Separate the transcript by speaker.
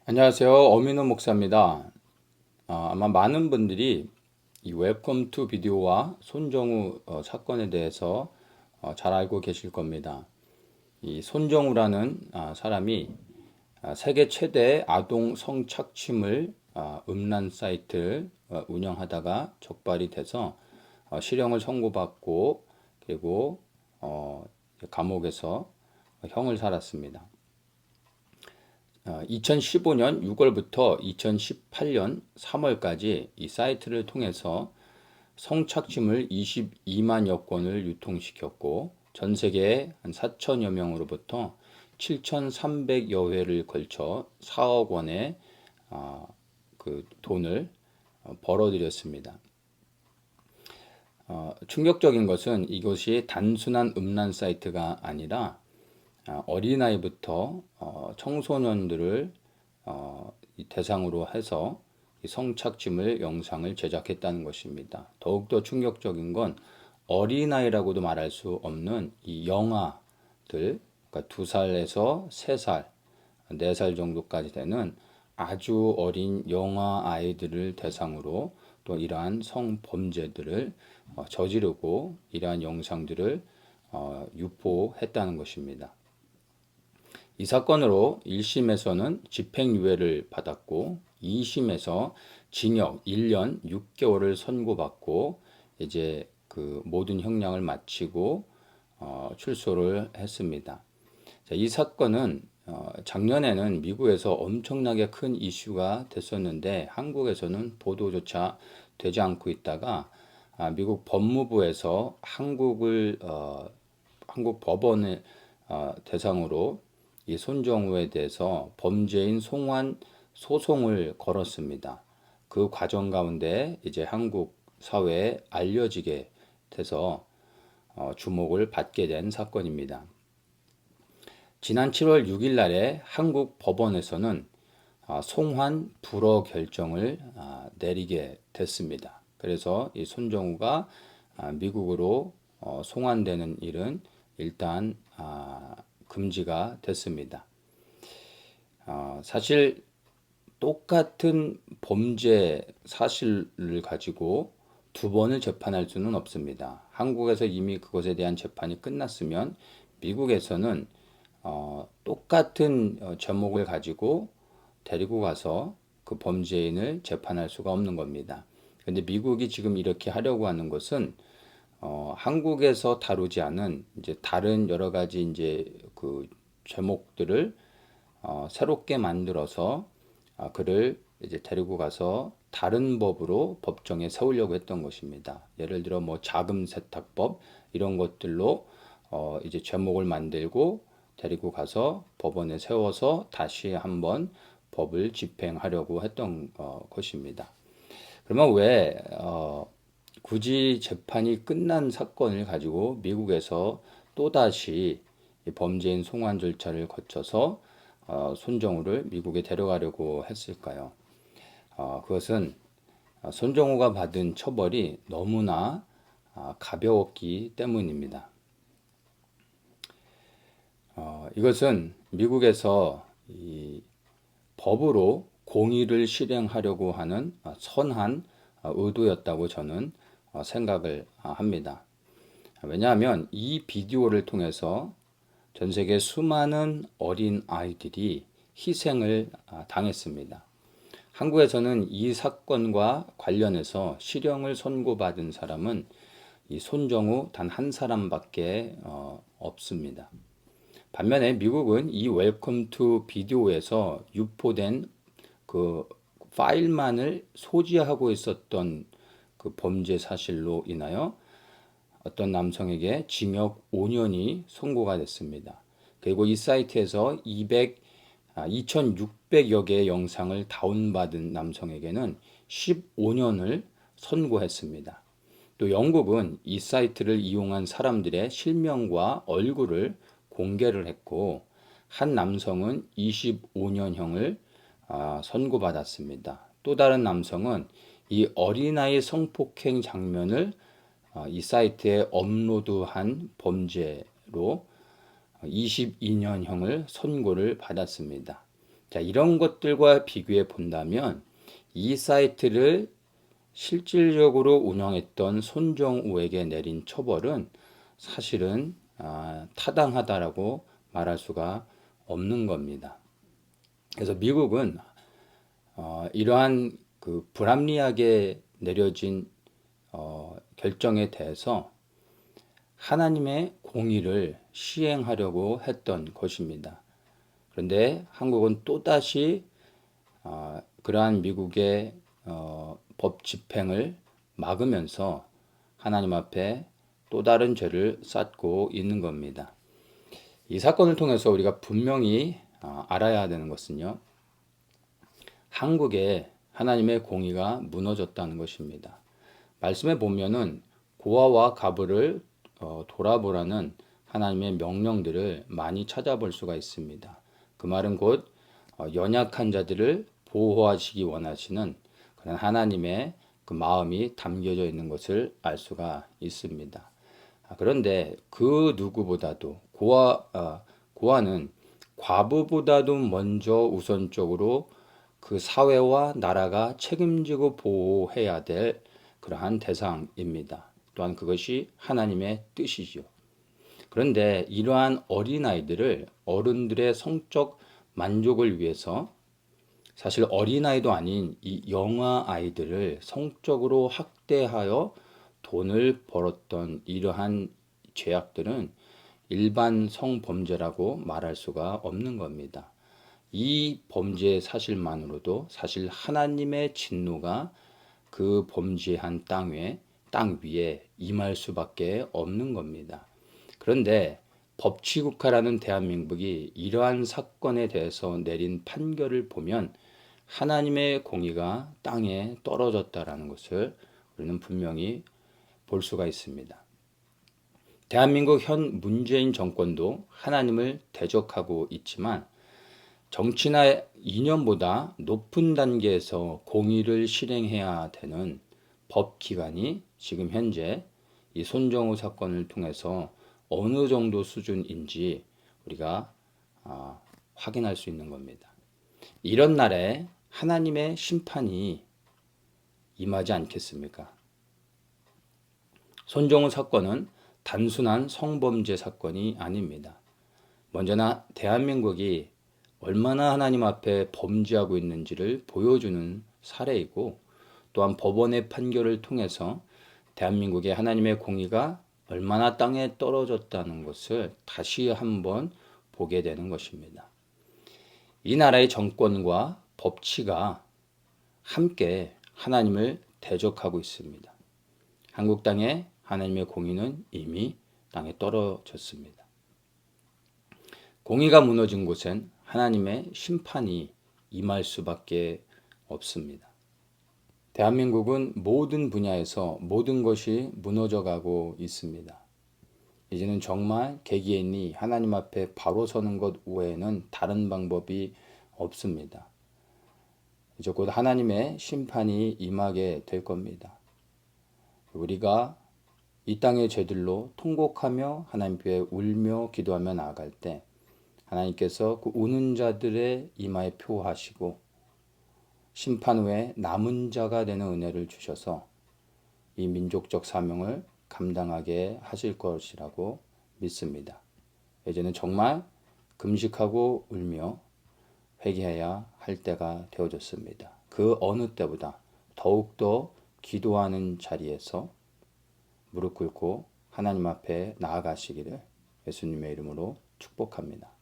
Speaker 1: 안녕하세요. 어민호 목사입니다. 아마 많은 분들이 이 웰컴 투 비디오와 손정우 사건에 대해서 잘 알고 계실 겁니다. 이 손정우라는 사람이 세계 최대 아동 성착취물 음란 사이트를 운영하다가 적발이 돼서 실형을 선고받고 그리고 감옥에서 형을 살았습니다. 2015년 6월부터 2018년 3월까지 이 사이트를 통해서 성착취물 22만여 건을 유통시켰고 전 세계 한 4천여 명으로부터 7,300여 회를 걸쳐 4억 원의 그 돈을 벌어들였습니다. 충격적인 것은 이것이 단순한 음란 사이트가 아니라 어린아이부터 청소년들을 대상으로 해서 성착취물 영상을 제작했다는 것입니다. 더욱더 충격적인 건 어린아이라고도 말할 수 없는 이 영아들, 그러니까 2살에서 3살, 4살 정도까지 되는 아주 어린 영아 아이들을 대상으로 또 이러한 성범죄들을 저지르고 이러한 영상들을 유포했다는 것입니다. 이 사건으로 1심에서는 집행유예를 받았고 2심에서 징역 1년 6개월을 선고받고 이제 그 모든 형량을 마치고 출소를 했습니다. 자, 이 사건은 작년에는 미국에서 엄청나게 큰 이슈가 됐었는데 한국에서는 보도조차 되지 않고 있다가 미국 법무부에서 한국 법원을 대상으로 이 손정우에 대해서 범죄인 송환 소송을 걸었습니다. 그 과정 가운데 이제 한국 사회에 알려지게 돼서 주목을 받게 된 사건입니다. 지난 7월 6일 날에 한국 법원에서는 송환 불허 결정을 내리게 됐습니다. 그래서 이 손정우가 미국으로 송환되는 일은 일단 금지가 됐습니다. 사실 똑같은 범죄 사실을 가지고 두 번을 재판할 수는 없습니다. 한국에서 이미 그것에 대한 재판이 끝났으면 미국에서는 똑같은 제목을 가지고 데리고 가서 그 범죄인을 재판할 수가 없는 겁니다. 그런데 미국이 지금 이렇게 하려고 하는 것은 한국에서 다루지 않은 이제 다른 여러 가지 이제 그 제목들을 새롭게 만들어서 그를 이제 데리고 가서 다른 법으로 법정에 세우려고 했던 것입니다. 예를 들어 뭐 자금 세탁법 이런 것들로 이제 제목을 만들고 데리고 가서 법원에 세워서 다시 한번 법을 집행하려고 했던 것입니다. 그러면 왜 굳이 재판이 끝난 사건을 가지고 미국에서 또다시 범죄인 송환 절차를 거쳐서 손정우를 미국에 데려가려고 했을까요? 그것은 손정우가 받은 처벌이 너무나 가벼웠기 때문입니다. 이것은 미국에서 이 법으로 공의를 실행하려고 하는 선한 의도였다고 저는 생각을 합니다. 왜냐하면 이 비디오를 통해서 전 세계 수많은 어린 아이들이 희생을 당했습니다. 한국에서는 이 사건과 관련해서 실형을 선고받은 사람은 이 손정우 단 한 사람밖에 없습니다. 반면에 미국은 이 웰컴 투 비디오에서 유포된 그 파일만을 소지하고 있었던 그 범죄 사실로 인하여 어떤 남성에게 징역 5년이 선고가 됐습니다. 그리고 이 사이트에서 2,600여 개의 영상을 다운받은 남성에게는 15년을 선고했습니다. 또 영국은 이 사이트를 이용한 사람들의 실명과 얼굴을 공개를 했고 한 남성은 25년형을 선고받았습니다. 또 다른 남성은 이 어린아이 성폭행 장면을 이 사이트에 업로드한 범죄로 22년형을 선고를 받았습니다. 자, 이런 것들과 비교해 본다면 이 사이트를 실질적으로 운영했던 손정우에게 내린 처벌은 사실은 타당하다라고 말할 수가 없는 겁니다. 그래서 미국은 이러한 그 불합리하게 내려진 결정에 대해서 하나님의 공의를 시행하려고 했던 것입니다. 그런데 한국은 또다시 그러한 미국의 법 집행을 막으면서 하나님 앞에 또 다른 죄를 쌓고 있는 겁니다. 이 사건을 통해서 우리가 분명히 알아야 되는 것은요, 한국에 하나님의 공의가 무너졌다는 것입니다. 말씀에 보면은 고아와 가부를 돌아보라는 하나님의 명령들을 많이 찾아볼 수가 있습니다. 그 말은 곧 연약한 자들을 보호하시기 원하시는 그런 하나님의 그 마음이 담겨져 있는 것을 알 수가 있습니다. 그런데 그 누구보다도 고아는 과부보다도 먼저 우선적으로 그 사회와 나라가 책임지고 보호해야 될 그러한 대상입니다. 또한 그것이 하나님의 뜻이죠. 그런데 이러한 어린아이들을 어른들의 성적 만족을 위해서 사실 어린아이도 아닌 이 영아아이들을 성적으로 학대하여 돈을 벌었던 이러한 죄악들은 일반 성범죄라고 말할 수가 없는 겁니다. 이 범죄의 사실만으로도 사실 하나님의 진노가 그 범죄한 땅 위에 임할 수밖에 없는 겁니다. 그런데 법치국가라는 대한민국이 이러한 사건에 대해서 내린 판결을 보면 하나님의 공의가 땅에 떨어졌다라는 것을 우리는 분명히 볼 수가 있습니다. 대한민국 현 문재인 정권도 하나님을 대적하고 있지만 정치나 이념보다 높은 단계에서 공의를 실행해야 되는 법기관이 지금 현재 이 손정우 사건을 통해서 어느 정도 수준인지 우리가 확인할 수 있는 겁니다. 이런 날에 하나님의 심판이 임하지 않겠습니까? 손정우 사건은 단순한 성범죄 사건이 아닙니다. 먼저나 대한민국이 얼마나 하나님 앞에 범죄하고 있는지를 보여주는 사례이고 또한 법원의 판결을 통해서 대한민국의 하나님의 공의가 얼마나 땅에 떨어졌다는 것을 다시 한번 보게 되는 것입니다. 이 나라의 정권과 법치가 함께 하나님을 대적하고 있습니다. 한국 땅에 하나님의 공의는 이미 땅에 떨어졌습니다. 공의가 무너진 곳엔 하나님의 심판이 임할 수밖에 없습니다. 대한민국은 모든 분야에서 모든 것이 무너져가고 있습니다. 이제는 정말 개개인이 하나님 앞에 바로 서는 것 외에는 다른 방법이 없습니다. 이제 곧 하나님의 심판이 임하게 될 겁니다. 우리가 이 땅의 죄들로 통곡하며 하나님께 울며 기도하며 나아갈 때 하나님께서 그 우는 자들의 이마에 표하시고 심판 후에 남은 자가 되는 은혜를 주셔서 이 민족적 사명을 감당하게 하실 것이라고 믿습니다. 이제는 정말 금식하고 울며 회개해야 할 때가 되어졌습니다. 그 어느 때보다 더욱더 기도하는 자리에서 무릎 꿇고 하나님 앞에 나아가시기를 예수님의 이름으로 축복합니다.